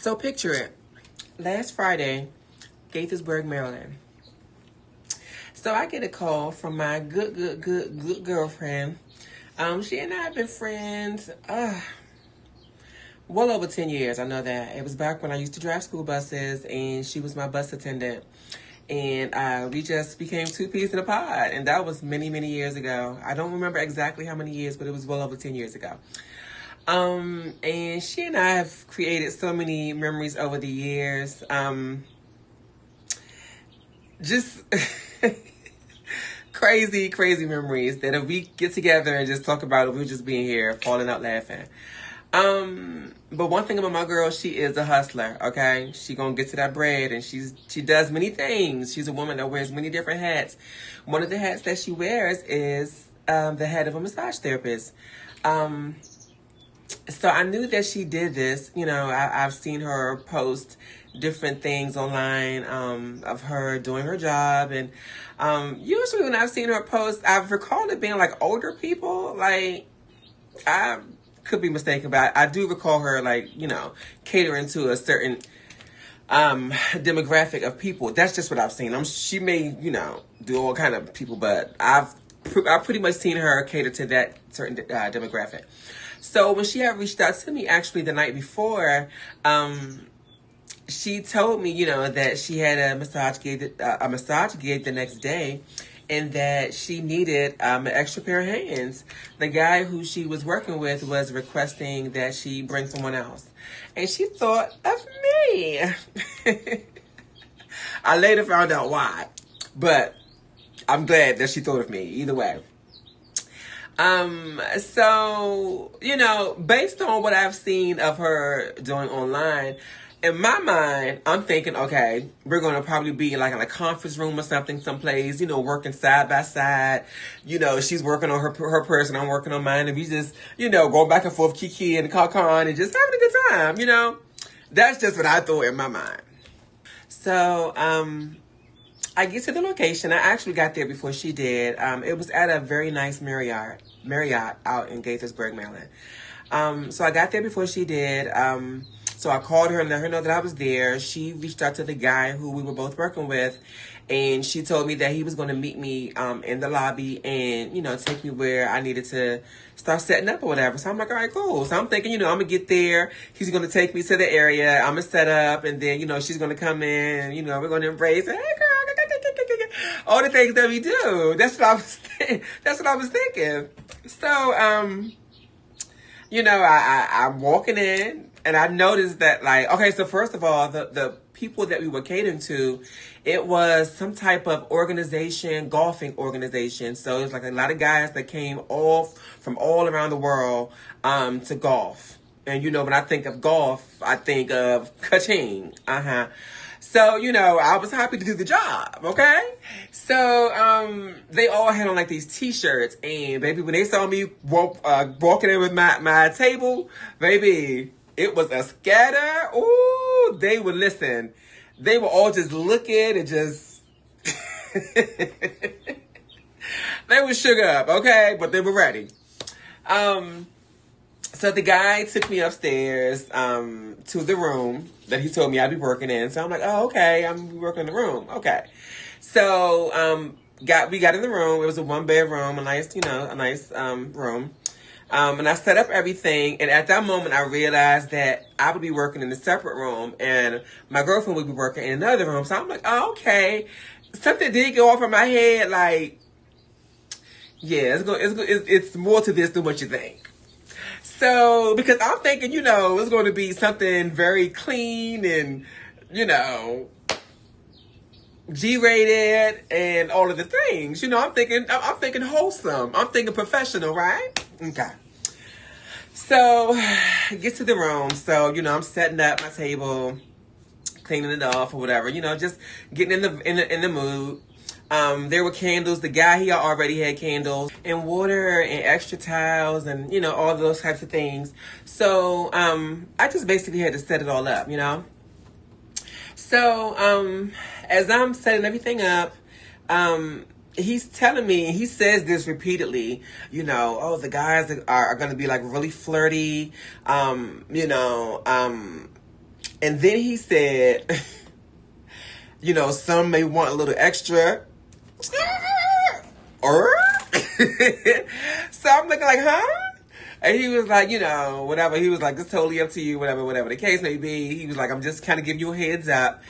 So picture it. Last Friday, Gaithersburg, Maryland. So I get a call from my good girlfriend. She and I have been friends well over 10 years. I know that. It was back when I used to drive school buses and she was my bus attendant. And we just became two peas in a pod. And that was many, many years ago. I don't remember exactly how many years, but it was well over 10 years ago. And she and I have created so many memories over the years. Just crazy memories that if we get together and just talk about it, we'll just be in here falling out laughing. But one thing about my girl, she is a hustler, okay? She gonna get to that bread, and she does many things. She's a woman that wears many different hats. One of the hats that she wears is the head of a massage therapist. So I knew that she did this. You know, I've seen her post different things online of her doing her job. And usually when I've seen her post, I've recalled it being like older people. Like, I could be mistaken, but I do recall her, like, you know, catering to a certain demographic of people. That's just what I've seen. She may, you know, do all kind of people, but I've pretty much seen her cater to that certain demographic. So when she had reached out to me actually the night before, she told me, you know, that she had a massage gig the next day, and that she needed an extra pair of hands. The guy who she was working with was requesting that she bring someone else, and she thought of me. I later found out why, but I'm glad that she thought of me either way. So, you know, based on what I've seen of her doing online, in my mind, I'm thinking, okay, we're going to probably be like in a conference room or something someplace, you know, working side by side. You know, she's working on her person, I'm working on mine, and we just, you know, going back and forth, kiki and cacan, and just having a good time, you know. That's just what I thought in my mind. So, I get to the location. I actually got there before she did. It was at a very nice Marriott out in Gaithersburg, Maryland. So I got there before she did. So I called her and let her know that I was there. She reached out to the guy who we were both working with, and she told me that he was going to meet me in the lobby and, you know, take me where I needed to start setting up or whatever. So I'm like, all right, cool. So I'm thinking, you know, I'm going to get there. He's going to take me to the area. I'm going to set up, and then, you know, she's going to come in and, you know, we're going to embrace her. Hey, girl. All the things that we do. That's what I was thinking. So, you know, I'm walking in, and I noticed that, like, okay, so first of all, the people that we were catering to, it was some type of organization, golfing organization. So it was like a lot of guys that came from all around the world to golf. And, you know, when I think of golf, I think of ka-ching. So, you know, I was happy to do the job, okay? So, they all had on, like, these T-shirts. And, baby, when they saw me walking in with my table, baby, it was a scatter. Ooh, they would listen. They were all just looking and just... They were shook up, okay? But they were ready. So the guy took me upstairs to the room that he told me I'd be working in. So I'm like, oh, okay, I'm working in the room. Okay. So we got in the room. It was a one-bedroom, a nice room. And I set up everything. And at that moment, I realized that I would be working in a separate room, and my girlfriend would be working in another room. So I'm like, oh, okay. Something did go off in my head. Like, yeah, it's more to this than what you think. So, because I'm thinking, you know, it's going to be something very clean and, you know, G-rated and all of the things. You know, I'm thinking wholesome. I'm thinking professional, right? Okay. So, get to the room. So, you know, I'm setting up my table, cleaning it off or whatever. You know, just getting in the mood. There were candles. The guy, he already had candles and water and extra towels and, you know, all those types of things. So, I just basically had to set it all up, you know. So, as I'm setting everything up, he's telling me, he says this repeatedly, you know, oh, the guys are going to be like really flirty, you know, And then he said, you know, some may want a little extra. Or so I'm looking like, huh? And he was like, you know, whatever. He was like, it's totally up to you, whatever the case may be. He was like, I'm just kind of giving you a heads up.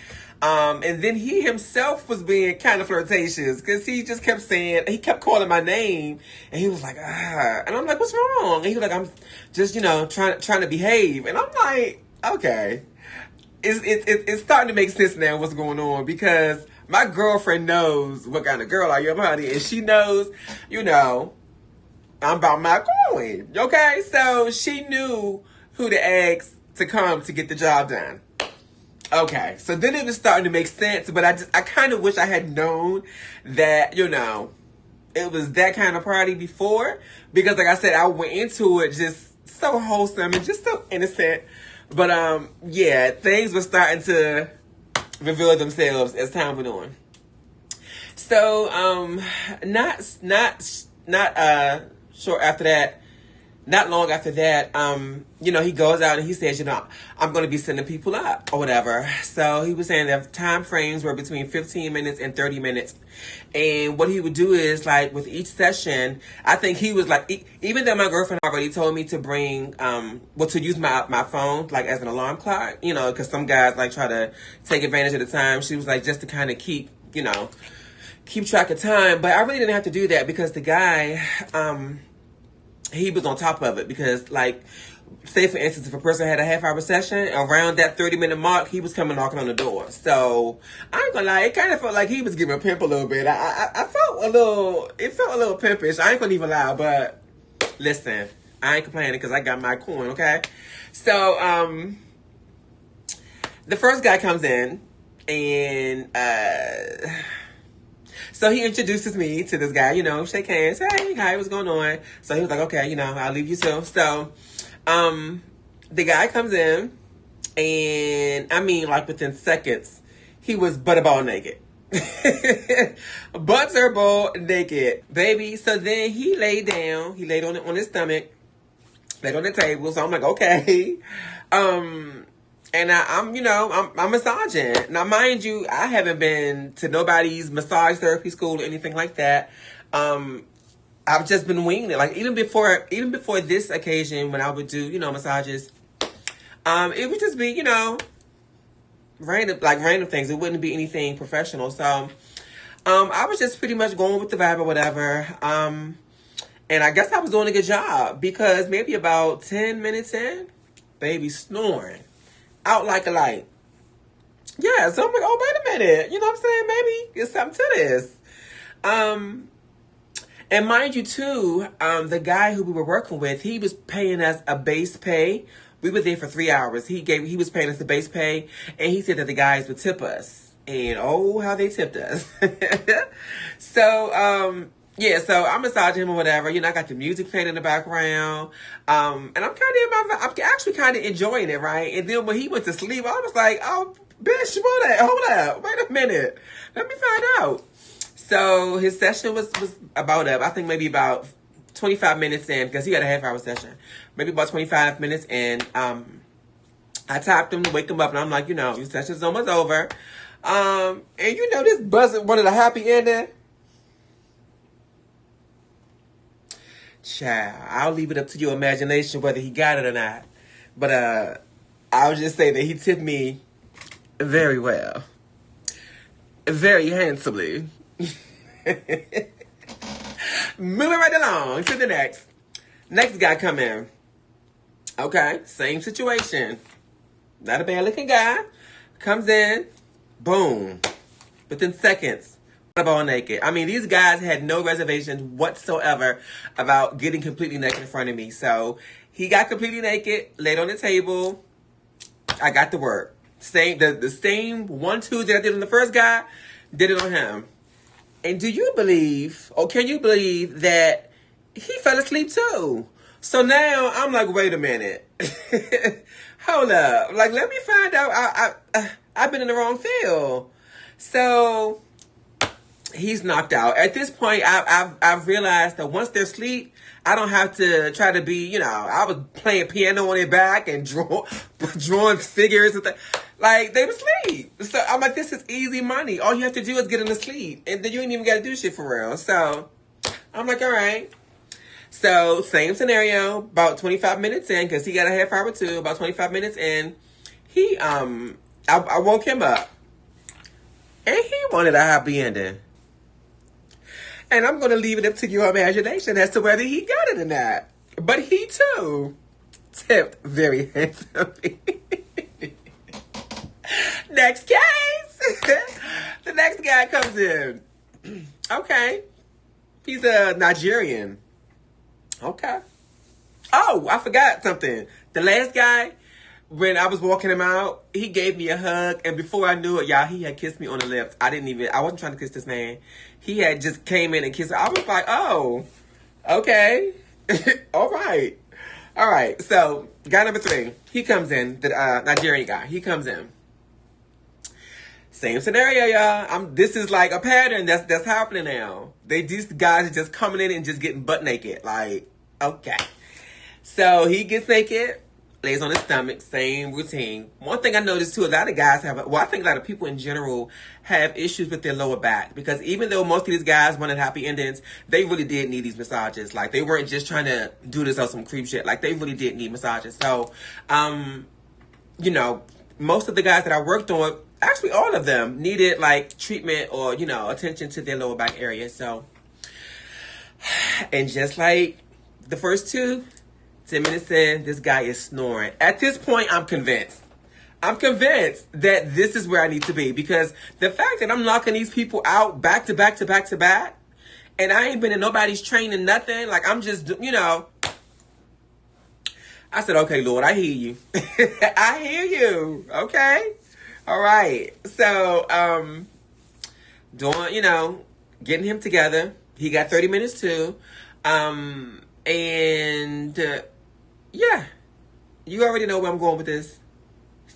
And then he himself was being kind of flirtatious because he just kept saying, he kept calling my name, and he was like, ah. And I'm like, what's wrong? And he was like, I'm just, you know, trying to behave. And I'm like, okay. It's starting to make sense now what's going on, because my girlfriend knows what kind of girl I am, honey, and she knows, you know, I'm about my coin, okay? So she knew who to ask to come to get the job done. Okay, so then it was starting to make sense, but I kind of wish I had known that, you know, it was that kind of party before, because like I said, I went into it just so wholesome and just so innocent. But yeah, things were starting to reveal themselves as time went on. So not short after that, not long after that, you know, he goes out and he says, you know, I'm going to be sending people up or whatever. So he was saying that time frames were between 15 minutes and 30 minutes. And what he would do is, like, with each session, I think he was like, even though my girlfriend already told me to bring, well, to use my phone, like, as an alarm clock, you know, because some guys, like, try to take advantage of the time. She was like, just to kind of keep, you know, keep track of time. But I really didn't have to do that because the guy, he was on top of it, because, like, say for instance, if a person had a half-hour session, around that 30-minute mark, he was coming knocking on the door. So I ain't gonna lie, it kind of felt like he was giving a pimp a little bit. I felt a little, it felt a little pimpish. I ain't gonna even lie, but listen, I ain't complaining because I got my coin, okay? So the first guy comes in, and so he introduces me to this guy, you know, shake hands, hey, hi, what's going on? So he was like, okay, you know, I'll leave you too. So the guy comes in, and I mean, like, within seconds, he was butterball naked. Butterball naked, baby. So then he laid down, he laid on his stomach, laid on the table. So I'm like, okay. And I'm, you know, I'm massaging. Now, mind you, I haven't been to nobody's massage therapy school or anything like that. I've just been winging it. Like, even before this occasion, when I would do, you know, massages, it would just be, you know, random things. It wouldn't be anything professional. So, I was just pretty much going with the vibe or whatever. And I guess I was doing a good job, because maybe about 10 minutes in, baby snoring out like a light. Yeah, so I'm like, oh, wait a minute. You know what I'm saying? Maybe there's something to this. And mind you, too, the guy who we were working with, he was paying us a base pay. We were there for 3 hours. He was paying us the base pay, and he said that the guys would tip us. And oh, how they tipped us. So, yeah, so I'm massaging him or whatever. You know, I got the music playing in the background. And I'm actually kind of enjoying it, right? And then when he went to sleep, I was like, oh, bitch, hold up. Wait a minute. Let me find out. So his session was about up. I think maybe about 25 minutes in, because he had a half-hour session. Maybe about 25 minutes in. I tapped him to wake him up, and I'm like, you know, your session's almost over. And you know, this wasn't one of the happy ending. Child, I'll leave it up to your imagination whether he got it or not. But I'll just say that he tipped me very well. Very handsomely. Moving right along to the next guy come in. Okay, same situation. Not a bad looking guy. Comes in, boom, within seconds, all naked. I mean, these guys had no reservations whatsoever about getting completely naked in front of me. So he got completely naked, laid on the table. I got to work. The same 1-2 that I did on the first guy, did it on him. And do you believe, or can you believe, that he fell asleep too? So now I'm like, wait a minute. Hold up. Like, let me find out. I've been in the wrong field. So he's knocked out. At this point, I've realized that once they're asleep, I don't have to try to be, you know, I was playing piano on their back and drawing figures and like, they were asleep. So I'm like, this is easy money. All you have to do is get them to sleep, and then you ain't even got to do shit for real. So I'm like, all right. So same scenario, about 25 minutes in, because he got a half hour too, about 25 minutes in, he, I woke him up, and he wanted a happy ending. And I'm going to leave it up to your imagination as to whether he got it or not. But he, too, tipped very handsomely. Next case. The next guy comes in. Okay. He's a Nigerian. Okay. Oh, I forgot something. The last guy, when I was walking him out, he gave me a hug. And before I knew it, y'all, he had kissed me on the lips. I wasn't trying to kiss this man. He had just came in and kissed me. I was like, oh, okay. All right. All right. So, guy number 3, he comes in, the Nigerian guy. He comes in. Same scenario, y'all. This is like a pattern that's happening now. These guys are just coming in and just getting butt naked. Like, okay. So, he gets naked. Lays on his stomach, same routine. One thing I noticed too, a lot of guys I think a lot of people in general have issues with their lower back, because even though most of these guys wanted happy endings, they really did need these massages. Like, they weren't just trying to do this on some creep shit. Like, they really did need massages. So, you know, most of the guys that I worked on, actually all of them, needed like treatment or, you know, attention to their lower back area. So, and just like the first 2, 10 minutes in, this guy is snoring. At this point, I'm convinced. I'm convinced that this is where I need to be, because the fact that I'm knocking these people out back to back to back to back, and I ain't been in nobody's training, nothing. Like, I'm just, you know. I said, okay, Lord, I hear you. I hear you. Okay. All right. So, doing, you know, getting him together. He got 30 minutes too. Yeah, you already know where I'm going with this.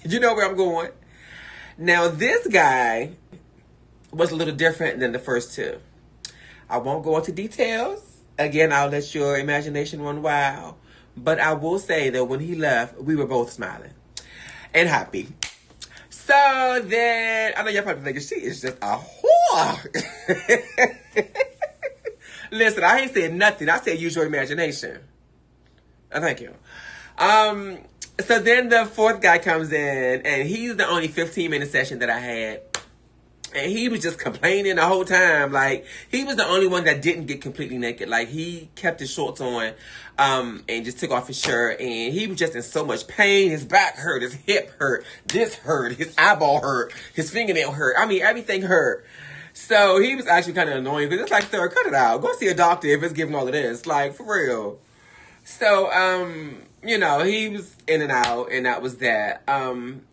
You know where I'm going. Now, this guy was a little different than the first 2. I won't go into details. Again, I'll let your imagination run wild. But I will say that when he left, we were both smiling and happy. So then, I know y'all probably thinking, she is just a whore. Listen, I ain't saying nothing. I said use your imagination. Thank you. So then the 4th guy comes in, and he's the only 15-minute session that I had. And he was just complaining the whole time. Like, he was the only one that didn't get completely naked. Like, he kept his shorts on, and just took off his shirt. And he was just in so much pain. His back hurt, his hip hurt, this hurt, his eyeball hurt, his fingernail hurt. I mean, everything hurt. So he was actually kind of annoying, because it's like, sir, cut it out. Go see a doctor if it's giving all of this. Like, for real. So, you know, he was in and out, and that was that. And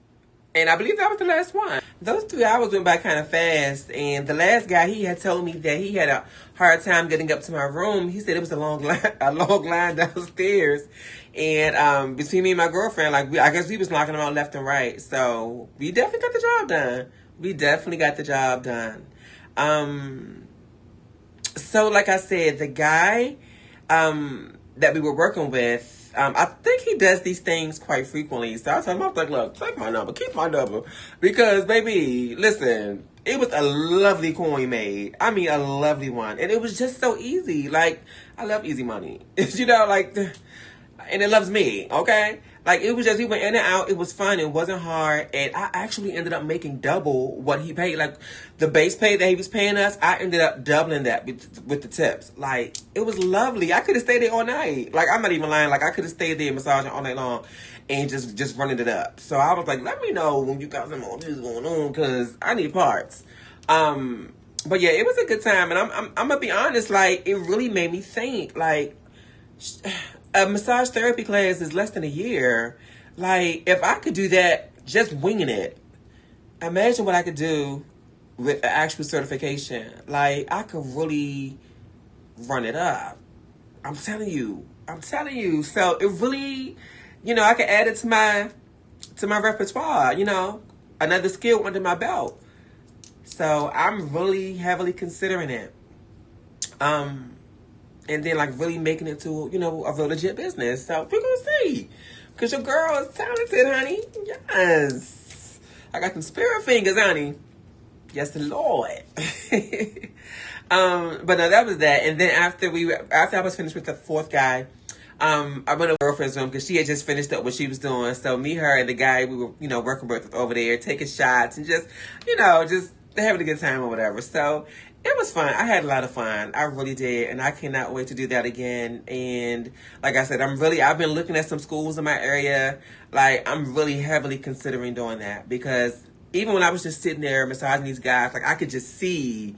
I believe that was the last one. Those 3 hours went by kind of fast. And the last guy, he had told me that he had a hard time getting up to my room. He said it was a long line downstairs. And between me and my girlfriend, like, I guess we was knocking them out left and right. So we definitely got the job done. We definitely got the job done. So like I said, the guy that we were working with, I think he does these things quite frequently. So I told him, I was like, look, take my number, keep my number. Because, baby, listen, it was a lovely coin made. I mean, a lovely one. And it was just so easy. Like, I love easy money. You know, like, and it loves me, okay? Like, it was just, he went in and out. It was fun. It wasn't hard. And I actually ended up making double what he paid. Like, the base pay that he was paying us, I ended up doubling that with the tips. Like, it was lovely. I could have stayed there all night. Like, I'm not even lying. Like, I could have stayed there massaging all night long and just running it up. So I was like, let me know when you got some more this going on, because I need parts. But yeah, it was a good time. And I'm going to be honest, like, it really made me think, like, a massage therapy class is less than a year. Like, if I could do that just winging it, imagine what I could do with an actual certification. Like, I could really run it up. I'm telling you. So it really, you know, I could add it to my repertoire, you know, another skill under my belt. So I'm really heavily considering it. And then like really making it to, you know, a real legit business. So we're gonna see. Because your girl is talented, honey. Yes. I got some spirit fingers, honey. Yes, Lord. But no, that was that. And then after I was finished with the fourth guy, I went to girlfriend's room because she had just finished up what she was doing. So me, her, and the guy we were, you know, working with over there, taking shots and just, you know, just having a good time or whatever. So it was fun. I had a lot of fun. I really did. And I cannot wait to do that again. And like I said, I've been looking at some schools in my area. Like, I'm really heavily considering doing that because even when I was just sitting there massaging these guys, like I could just see,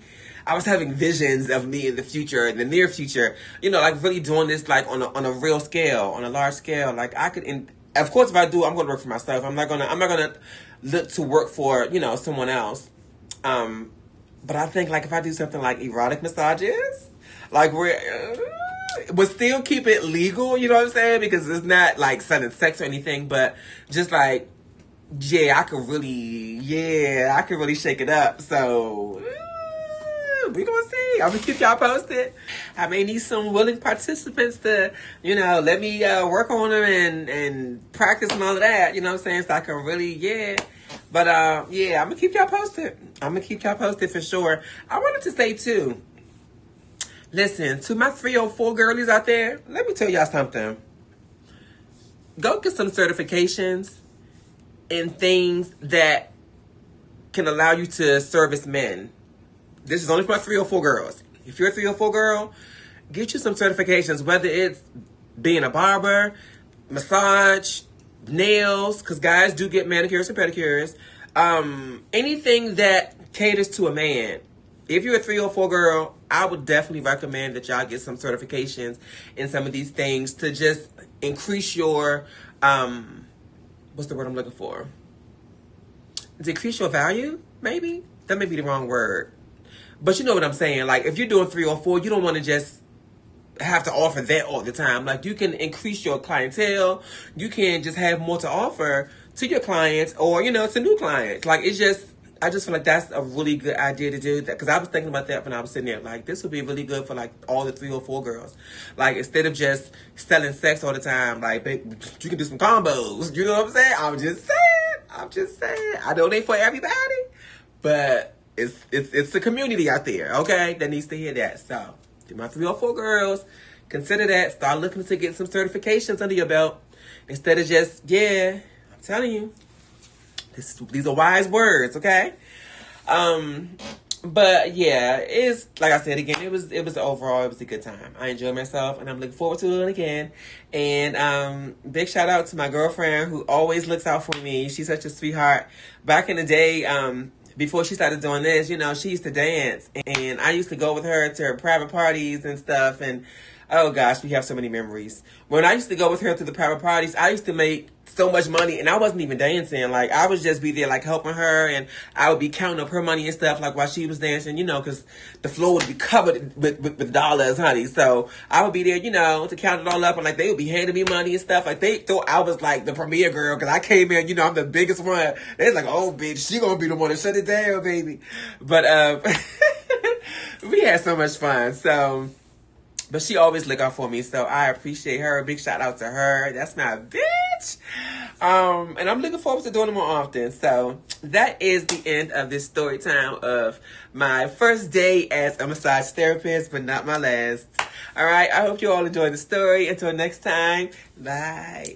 I was having visions of me in the future, in the near future, you know, like really doing this like on a real scale, on a large scale. Like I could, of course, if I do, I'm going to work for myself. I'm not gonna look to work for, you know, someone else. But I think like if I do something like erotic massages, like would still keep it legal, you know what I'm saying? Because it's not like selling sex or anything, but just like, I could really shake it up. So we gonna see. I'm gonna keep y'all posted. I may need some willing participants to, you know, let me work on them and practice and all of that. You know what I'm saying? So I can really, But I'm gonna keep y'all posted. I'm gonna keep y'all posted for sure. I wanted to say too, listen, to my 304 girlies out there, let me tell y'all something. Go get some certifications in things that can allow you to service men. This is only for my 304 girls. If you're a 304 girl, get you some certifications, whether it's being a barber, massage, nails, because guys do get manicures and pedicures. Anything that caters to a man. If you're a 304 girl, I would definitely recommend that y'all get some certifications in some of these things to just increase your, what's the word I'm looking for? Decrease your value, maybe? That may be the wrong word. But you know what I'm saying. Like, if you're doing 304, you don't want to just have to offer that all the time. Like, you can increase your clientele. You can just have more to offer to your clients or, you know, to new clients. Like, I just feel like that's a really good idea to do that. Because I was thinking about that when I was sitting there. Like, this would be really good for, like, all the 304 girls. Like, instead of just selling sex all the time, like, babe, you can do some combos. You know what I'm saying? I'm just saying. I know they for everybody. But it's a community out there, okay, that needs to hear that. So, to my 304 girls, consider that. Start looking to get some certifications under your belt. Instead of just, I'm telling you. These are wise words, okay? But it's like I said again, it was overall, it was a good time. I enjoyed myself and I'm looking forward to it again. And big shout out to my girlfriend who always looks out for me. She's such a sweetheart. Back in the day, before she started doing this, you know, she used to dance and I used to go with her to her private parties and stuff. And oh gosh, we have so many memories. When I used to go with her to the private parties, I used to make so much money and I wasn't even dancing. Like, I would just be there like helping her and I would be counting up her money and stuff like while she was dancing, you know, because the floor would be covered with dollars, honey. So I would be there, you know, to count it all up and like they would be handing me money and stuff. Like, they thought I was like the premier girl because I came in, you know, I'm the biggest one. They're like, oh bitch, she gonna be the one to shut it down, baby. But we had so much fun. So, but she always look out for me, so I appreciate her. Big shout out to her. That's my bitch. And I'm looking forward to doing it more often. So that is the end of this story time of my first day as a massage therapist, but not my last. All right. I hope you all enjoyed the story. Until next time. Bye.